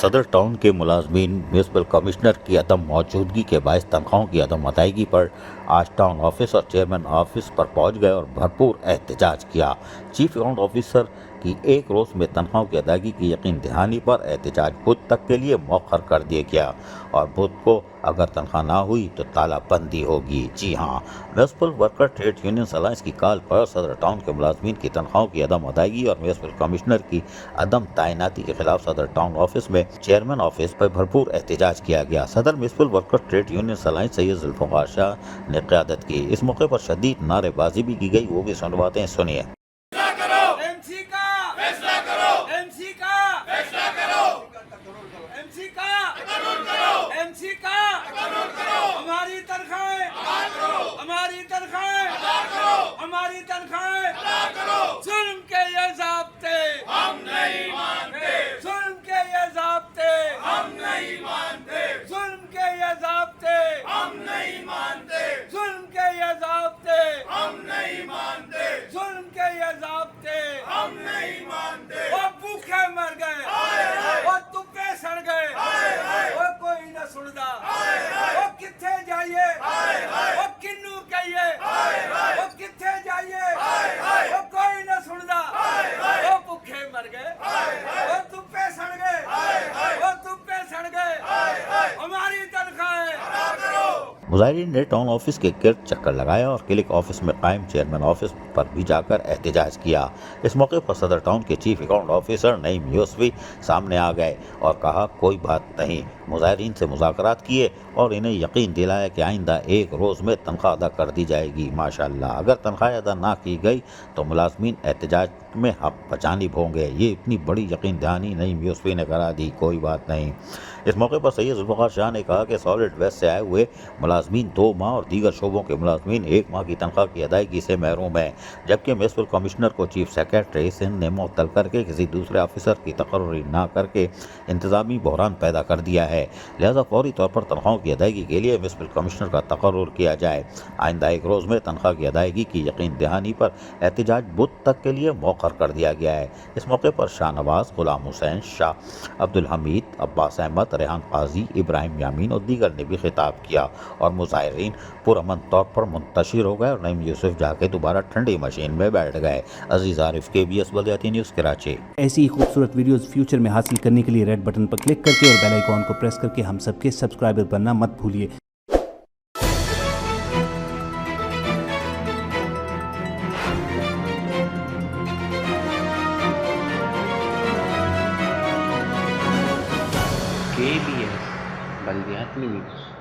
صدر ٹاؤن کے ملازمین میونسپل کمشنر کی عدم موجودگی کے باعث تنخواہوں کی عدم ادائیگی پر آج ٹاؤن آفس اور چیئرمین آفس پر پہنچ گئے اور بھرپور احتجاج کیا۔ چیف اکاؤنٹ آفیسر کی ایک روز میں تنخواہوں کی ادائیگی کی یقین دہانی پر احتجاج بدھ تک کے لیے مؤخر کر دیا گیا اور بدھ کو اگر تنخواہ نہ ہوئی تو تالا بندی ہوگی۔ جی ہاں، municipal worker trade union alliance کی کال پر صدر ٹاؤن کے ملازمین کی تنخواہوں کی عدم ادائیگی اور میونسپل کمشنر کی عدم تعیناتی کے خلاف صدر ٹاؤن آفس میں چیئرمین آفس پر بھرپور احتجاج کیا گیا۔ صدر municipal worker trade union alliance Syed Zulfiqar Shah نے قیادت کی۔ اس موقع پر شدید نعرے بازی بھی کی گئی، وہ بھی سنواتے ہیں، سنیے۔ ہماری تنخواہیں ظلم کے یہ ضابطے ہم نہیں مانتے، ظلم کے یہ ضابطے ہم نہیں مانتے، ظلم کے یہ ضابطے ہم نہیں مانتے، ظلم کے یہ ضابطے ہم نہیں مانتے، ظلم کے یہ ضابطے ہم نہیں مانتے۔ وہ بھوکے مر گئے، وہ تپے سڑ گئے، وہ کوئی نہ سندا، وہ کتھے جائیے، وہ کنوں کہیے، وہ کتھے جائیے، وہ کوئی نہ سندا، وہ بھوکے مر گئے، وہ تپے سڑ گئے، وہ تپے سڑ گئے، ہماری تنخواہیں ادا کرو۔ مظاہرین نے ٹاؤن آفس کے گرد چکر لگایا اور کلک آفس میں قائم چیئرمین آفس پر بھی جا کر احتجاج کیا۔ اس موقع پر صدر ٹاؤن کے چیف اکاؤنٹ آفیسر نعیم یوسفی سامنے آ گئے اور کہا کوئی بات نہیں، مظاہرین سے مذاکرات کیے اور انہیں یقین دلایا کہ آئندہ ایک روز میں تنخواہ ادا کر دی جائے گی۔ ماشاءاللہ، اگر تنخواہ ادا نہ کی گئی تو ملازمین احتجاج میں حق بجانب ہوں گے۔ یہ اتنی بڑی یقین دہانی نعیم یوسفی نے کرا دی، کوئی بات نہیں۔ اس موقع پر سید ذوالفقار شاہ نے کہا کہ سالڈ ویسٹ سے آئے ہوئے ملازمین 2 ماہ اور دیگر شعبوں کے ملازمین 1 ماہ کی تنخواہ کی ادائیگی سے محروم ہیں، جبکہ میونسپل کمشنر کو چیف سیکریٹری سندھ نے معطل کر کے کسی دوسرے آفیسر کی تقرری نہ کر کے انتظامی بحران پیدا کر دیا ہے۔ لہذا فوری طور پر تنخواہوں کی ادائیگی کے لیے میونسپل کمشنر کا تقرر کیا جائے۔ آئندہ ایک روز میں تنخواہ کی ادائیگی کی یقین دہانی پر احتجاج بدھ تک کے لیے مؤخر کر دیا گیا ہے۔ اس موقع پر شاہ نواز، غلام حسین شاہ، عبدالحمید، عباس احمد، ریحان قاضی، ابراہیم یامین اور دیگر نے بھی خطاب کیا اور مظاہرین پرامن طور پر منتشر ہو گئے اور نعیم یوسف جا کے دوبارہ ٹھنڈی مشین میں بیٹھ گئے۔ عزیز عارف، KBS بلدیاتی نیوز، کراچی۔ ایسی ہی خوبصورت ویڈیوز فیوچر میں حاصل کرنے کے لیے ریڈ بٹن پر کلک کر کے اور بیل آئیکن کو پریس کر کے ہم سب کے سبسکرائبر بننا مت بھولیے۔ KBS بلدیاتی نیوز۔